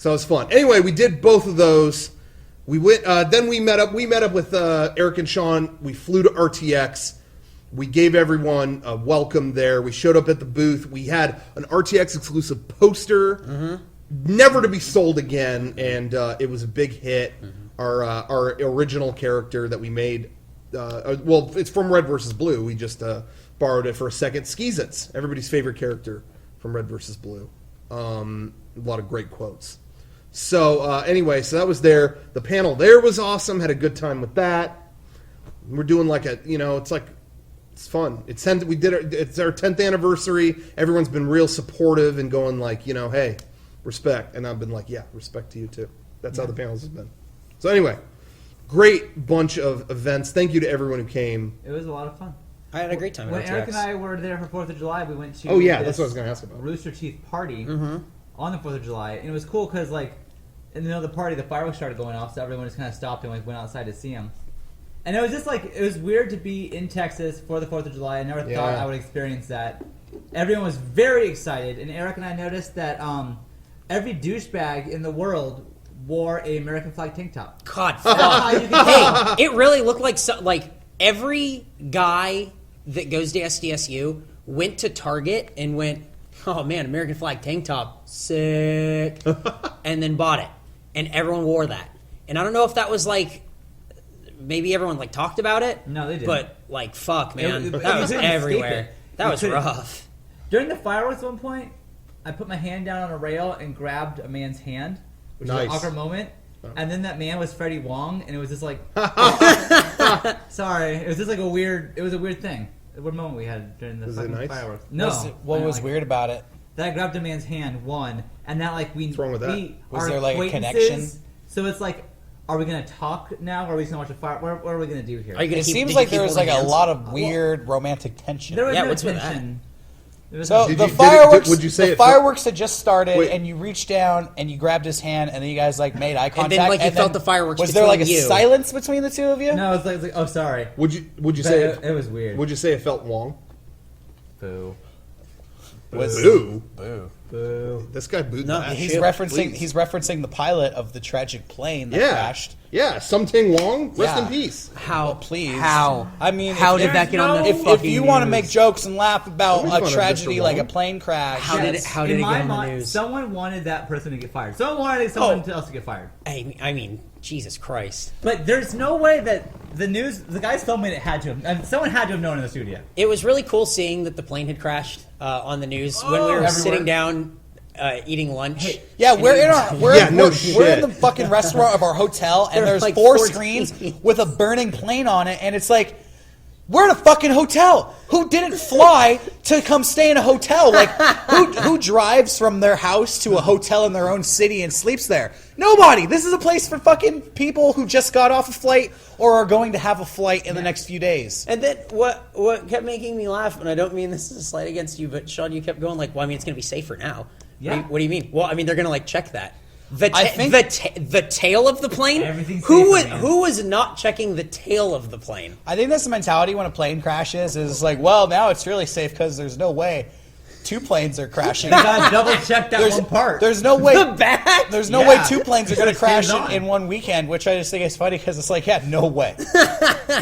So it was fun. Anyway, we did both of those. We went. Then we met up. We met up with Eric and Sean. We flew to RTX. We gave everyone a welcome there. We showed up at the booth. We had an RTX exclusive poster, never to be sold again, and it was a big hit. Our original character that we made, well, it's from Red vs. Blue. We just borrowed it for a second. Skeezits, everybody's favorite character from Red vs. Blue. A lot of great quotes. So anyway, so that was there. The panel there was awesome. Had a good time with that. We're doing like a, it's fun. It's our 10th anniversary. Everyone's been real supportive and going like, hey, respect. And I've been like, yeah, respect to you too. That's how the panels have been. So anyway, great bunch of events. Thank you to everyone who came. It was a lot of fun. I had a great time. When Eric and I were there for 4th of July, we went to that's what I was going to ask about. Rooster Teeth party on the 4th of July. And it was cool because, like, in the middle of the party, the fireworks started going off, so everyone just kind of stopped and went outside to see them. And it was just like, it was weird to be in Texas for the 4th of July. I never thought I would experience that. Everyone was very excited, and Eric and I noticed that every douchebag in the world wore a American flag tank top. God, hey, it really looked like every guy that goes to SDSU went to Target and went, oh man, American flag tank top, sick, and then bought it, and everyone wore that. And I don't know if that was like, maybe everyone like talked about it. No, they didn't. But like, fuck, man, that was everywhere. That was rough. During the fireworks, at one point, I put my hand down on a rail and grabbed a man's hand, which was an awkward moment. And then that man was Freddie Wong, and it was just like, sorry, it was just like a weird thing. What moment we had during the fucking fireworks? No, what was weird about it? That I grabbed a man's hand, one, and that like we. What's wrong with that? Was there like a connection? So it's like, are we gonna talk now, or are we just gonna watch the fire? What are we gonna do here? It seems like there was like a lot of weird romantic tension. There was no tension. So the fireworks, the fireworks had just started, and you reached down and you grabbed his hand, and then you guys like made eye contact. And then like you felt the fireworks. Was there like a silence between the two of you? No, it was like oh sorry. Would you say it was weird? Would you say it felt Wong? Boo. Boo. Boo. Boo. This guy booed that. He's referencing the pilot of the tragic plane that crashed. Yeah, Something Wong, rest in peace. How? Please. How? I mean, how did that get on the fucking If you want to make jokes and laugh about a tragedy like a plane crash, how did it get on the news? Someone wanted that person to get fired. Someone wanted someone else to get fired. I mean, Jesus Christ. But there's no way that the guys filming it had to have, someone had to have known in the studio. It was really cool seeing that the plane had crashed on the news when we were sitting down eating lunch. Hey, yeah, we're in the fucking restaurant of our hotel, and there's like 4 screens with a burning plane on it, and it's like, we're in a fucking hotel. Who didn't fly to come stay in a hotel? Like, who drives from their house to a hotel in their own city and sleeps there? Nobody. This is a place for fucking people who just got off a flight or are going to have a flight in the next few days. And then what kept making me laugh, and I don't mean this is a slight against you, but Sean, you kept going like, well, I mean, it's going to be safer now. Yeah. What do you mean? Well, I mean, they're going to like check that. The tail of the plane? Who was not checking the tail of the plane? I think that's the mentality when a plane crashes. Is like, well, now it's really safe because there's no way 2 planes are crashing. You gotta double check that one part. There's no way. The back? There's no way 2 planes are going to crash in one weekend, which I just think is funny because it's like, no way.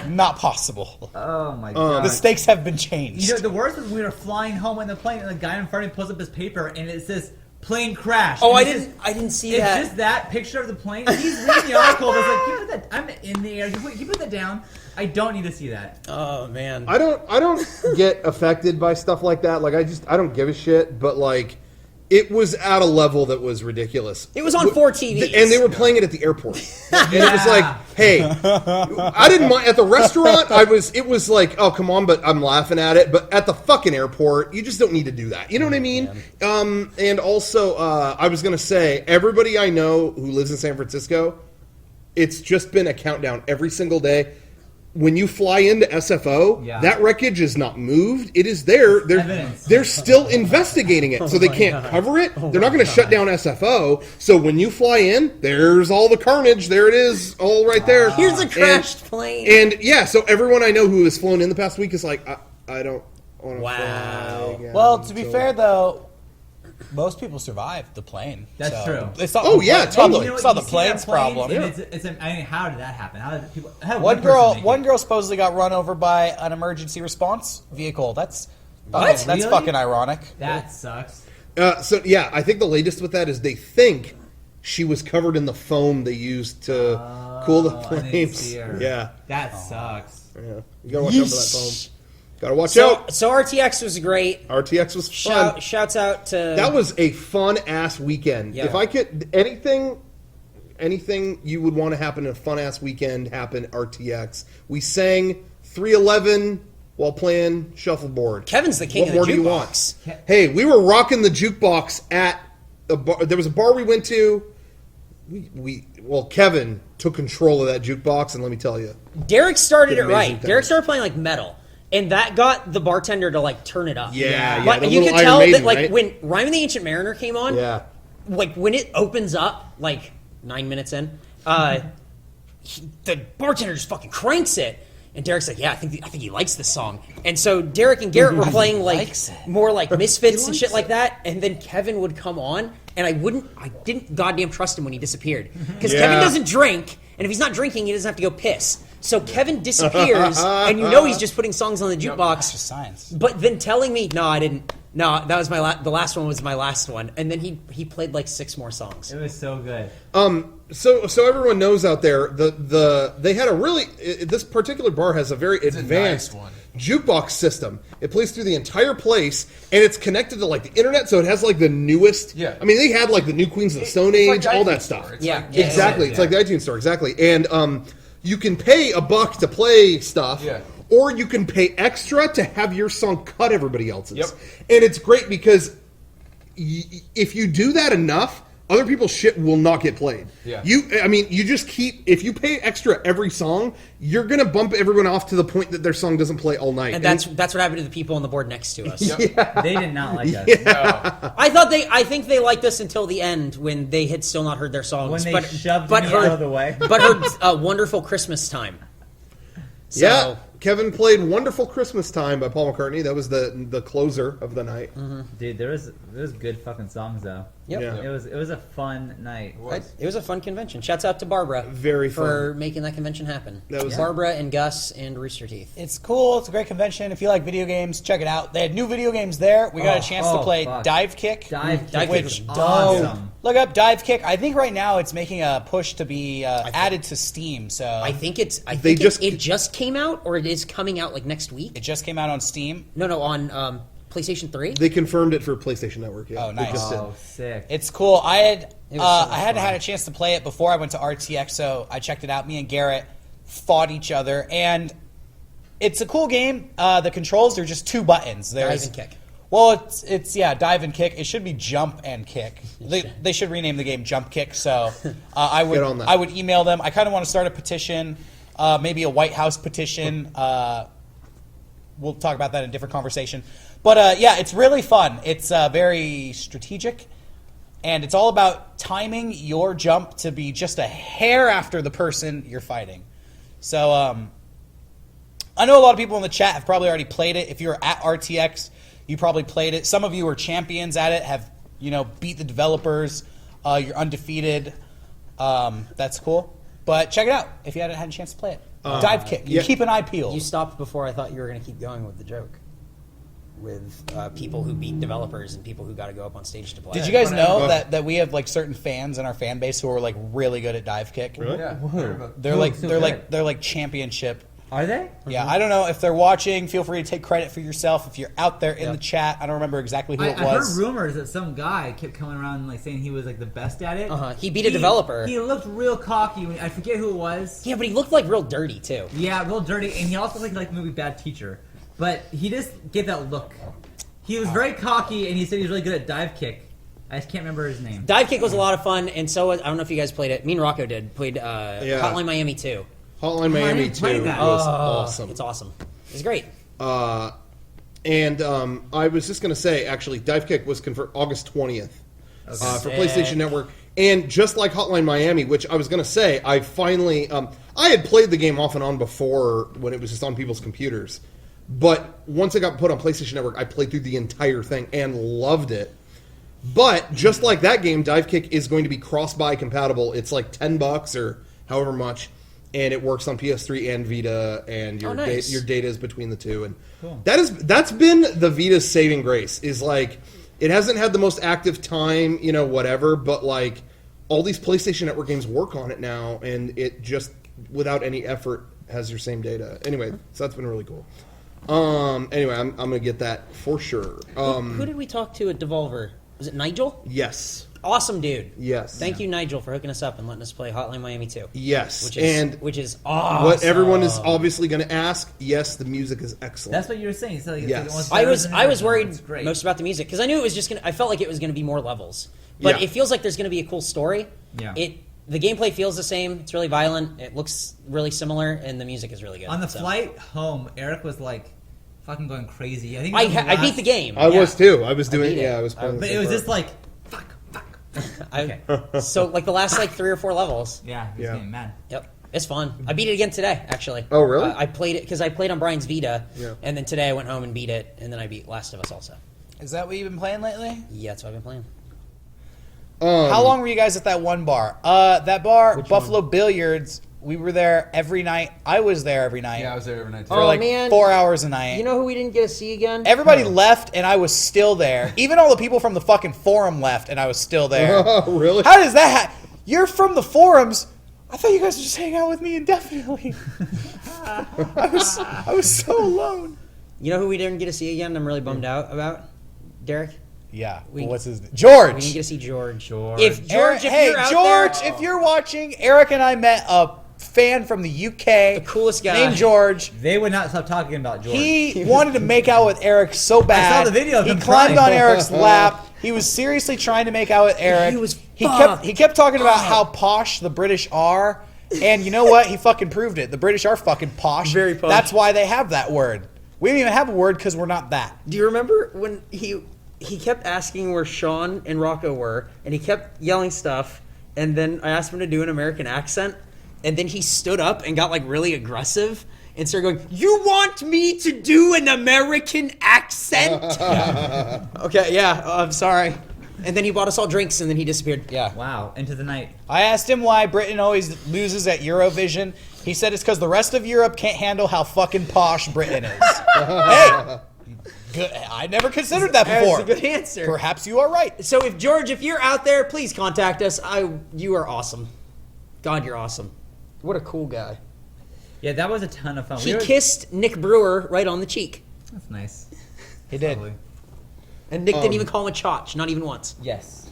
Not possible. Oh my god. The stakes have been changed. You know, the worst is we were flying home in the plane and the guy in front of me pulls up his paper and it says plane crash. Oh, I didn't see that. It's just that picture of the plane. He's reading the article. I was like, can you put that? I'm in the air. Can you put that down? I don't need to see that. Oh man. I don't get affected by stuff like that. Like I don't give a shit. But like, it was at a level that was ridiculous. It was on 4 TVs. And they were playing it at the airport. And it was like, hey, I didn't mind. At the restaurant, it was like, oh, come on, but I'm laughing at it. But at the fucking airport, you just don't need to do that. You know what I mean? And also, I was going to say, everybody I know who lives in San Francisco, it's just been a countdown every single day. When you fly into SFO, that wreckage is not moved. It is there. They're still investigating it, so they can't cover it. They're not going to shut down SFO. So when you fly in, there's all the carnage. There it is, all right there. Here's a crashed plane. And yeah, so everyone I know who has flown in the past week is like, I don't want to fly again. Well, to be fair, though, Most people survived the plane. That's true. It's not, totally. It's not the plane's problem. And I mean, how did that happen? How did people? One girl supposedly got run over by an emergency response vehicle. That's fucking ironic. That sucks. I think the latest with that is they think she was covered in the foam they used to cool the flames. Yeah, that sucks. Yeah, you gotta watch out for that foam. Gotta watch out. So RTX was great. RTX was fun. Shouts out to that was a fun ass weekend. Yeah. If I could anything you would want to happen in a fun ass weekend happened RTX. We sang 311 while playing shuffleboard. Kevin's the king of the jukebox. What more do you want? Hey, we were rocking the jukebox at a bar. There was a bar we went to. Kevin took control of that jukebox, and let me tell you, Derek started it right. things. Derek started playing like metal, and that got the bartender to like turn it up. Yeah. But you could tell that like when Rhyme of the Ancient Mariner came on, like when it opens up, like 9 minutes in, the bartender just fucking cranks it. And Derek's like, yeah, I think he likes this song. And so Derek and Garrett were playing like more like Misfits and shit like that. And then Kevin would come on, and I didn't goddamn trust him when he disappeared because Kevin doesn't drink, and if he's not drinking, he doesn't have to go piss. So Kevin disappears, and he's just putting songs on the jukebox. That's just science. But then telling me, no, I didn't. No, that was the last one was my last one, and then he played like 6 more songs. It was so good. So everyone knows out there, they had this particular bar has a very advanced jukebox system. It plays through the entire place, and it's connected to like the internet, so it has like the newest. Yeah. I mean, they had like the new Queens of the Stone Age, all that stuff. Exactly. It's like the iTunes store, exactly. And you can pay $1 to play stuff. Yeah. Or you can pay extra to have your song cut everybody else's. Yep. And it's great because if you do that enough, other people's shit will not get played. Yeah. You just keep, if you pay extra every song, you're going to bump everyone off to the point that their song doesn't play all night. And that's what happened to the people on the board next to us. Yep. They did not like us. No. I think they liked us until the end when they had still not heard their songs. When they shoved me out of the way. But heard Wonderful Christmas Time. So, yeah. Kevin played "Wonderful Christmas Time" by Paul McCartney. That was the closer of the night. Mm-hmm. Dude, there was good fucking songs though. Yep. Yeah. It was a fun night. It was a fun convention. Shouts out to Barbara for making that convention happen. That was Barbara and Gus and Rooster Teeth. It's cool. It's a great convention. If you like video games, check it out. They had new video games there. We got a chance to play Dive Kick. Dive Kick which was awesome. Look up Dive Kick. I think right now it's making a push to be added to Steam. So I think it just came out, or it is coming out like next week. It just came out on Steam. No, on PlayStation 3. They confirmed it for PlayStation Network. Yeah. Oh, nice. Oh, sick. It's cool. I hadn't had a chance to play it before I went to RTX, so I checked it out. Me and Garrett fought each other, and it's a cool game. The controls are just 2 buttons. Dive and kick. Well, it's dive and kick. It should be jump and kick. They should rename the game Jump Kick. So I would email them. I kind of want to start a petition, maybe a White House petition. We'll talk about that in a different conversation. But it's really fun. It's very strategic, and it's all about timing your jump to be just a hair after the person you're fighting. So I know a lot of people in the chat have probably already played it. If you're at RTX, you probably played it. Some of you are champions at it, have beat the developers. You're undefeated. That's cool. But check it out if you hadn't had a chance to play it. Dive Kick. You keep an eye peeled. You stopped before I thought you were going to keep going with the joke. With people who beat developers and people who got to go up on stage to play. Did you guys know that we have like certain fans in our fan base who are like really good at Dive Kick? Really? Yeah. They're like championship. Are they? Yeah, I don't know if they're watching. Feel free to take credit for yourself if you're out there in the chat. I don't remember exactly who it was. I heard rumors that some guy kept coming around like saying he was like the best at it. He beat a developer. He looked real cocky. I forget who it was. Yeah, but he looked like real dirty too. Yeah, real dirty, and he also looked like the movie Bad Teacher. But he just gave that look. He was very cocky, and he said he was really good at Dive Kick. I just can't remember his name. Dive Kick was a lot of fun, and so was, I don't know if you guys played it. Me and Rocco played Hotline Miami 2. Hotline Miami 2 was awesome. It's awesome. It's great. And I was just going to say, actually, Dive Kick was confirmed August 20th for PlayStation Network. And just like Hotline Miami, which I was going to say, I finally... I had played the game off and on before when it was just on people's computers. But once it got put on PlayStation Network, I played through the entire thing and loved it. But just like that game, Divekick is going to be cross-buy compatible. It's like $10 or however much, and it works on PS3 and Vita, and your your data is between the two. And that's been the Vita's saving grace. Is like it hasn't had the most active time, whatever, but like all these PlayStation Network games work on it now, and it just without any effort has your same data. Anyway, so that's been really cool. Anyway, I'm gonna get that for sure. Who did we talk to at Devolver? Was it Nigel? Yes. Awesome dude. Yes. Thank you, Nigel, for hooking us up and letting us play Hotline Miami 2. Yes. Which is awesome. What everyone is obviously going to ask, yes, the music is excellent. That's what you were saying. So Yes. I was worried most about the music because I knew it was just I felt like it was going to be more levels. But it feels like there's going to be a cool story. Yeah. The gameplay feels the same. It's really violent. It looks really similar, and the music is really good. On the flight home, Eric was like fucking going I think I beat the game. I was too. I was doing I was playing. But it was just like So like the last 3 or 4 levels. this game, man. Yep, it's fun. I beat it again today, actually. Oh, really? I played it because I played on Brian's Vita, and then today I went home and beat it, and then I beat Last of Us also. Is that what you've been playing lately? Yeah, that's what I've been playing. How long were you guys at that one bar? That bar, Which Buffalo Billiards. We were there every night. I was there every night. Yeah, I was there every night too. For 4 hours a night. You know who we didn't get to see again? Everybody left, and I was still there. Even all the people from the fucking forum left, and I was still there. Oh, really? How does that happen? You're from the forums. I thought you guys would just hang out with me indefinitely. I was so alone. You know who we didn't get to see again? I'm really bummed out about Derek. Yeah. We- What's his name? George. We didn't get to see George. George. If George, if you're out George, there, if you're watching, Eric and I met a fan from the UK. The coolest guy. Named George. They would not stop talking about George. He wanted to make out with Eric so bad. I saw the video of He him climbed trying. on Eric's lap. He was seriously trying to make out with Eric. He was He fucked kept talking about how posh the British are. And you know what? He fucking proved it. The British are fucking posh. Very posh. That's why they have that word. We don't even have a word because we're not that. do you remember when he kept asking where Sean and Rocco were, and he kept yelling stuff, and then I asked him to do an American accent, and then he stood up and got really aggressive and started going, "You want me to do an American accent?" Okay, yeah, I'm sorry. And then he bought us all drinks, and then he disappeared. Yeah. Wow, into the night. I asked him why Britain always loses at Eurovision. He said it's because the rest of Europe can't handle how fucking posh Britain is. Hey! Good. I never considered that before. That's a good answer. Perhaps you are right. So if George, if you're out there, please contact us. You are awesome. God, you're awesome. What a cool guy. Yeah, that was a ton of fun. He kissed Nick Brewer right on the cheek. That's nice. He did. Probably. And Nick didn't even call him a chotch, not even once. Yes.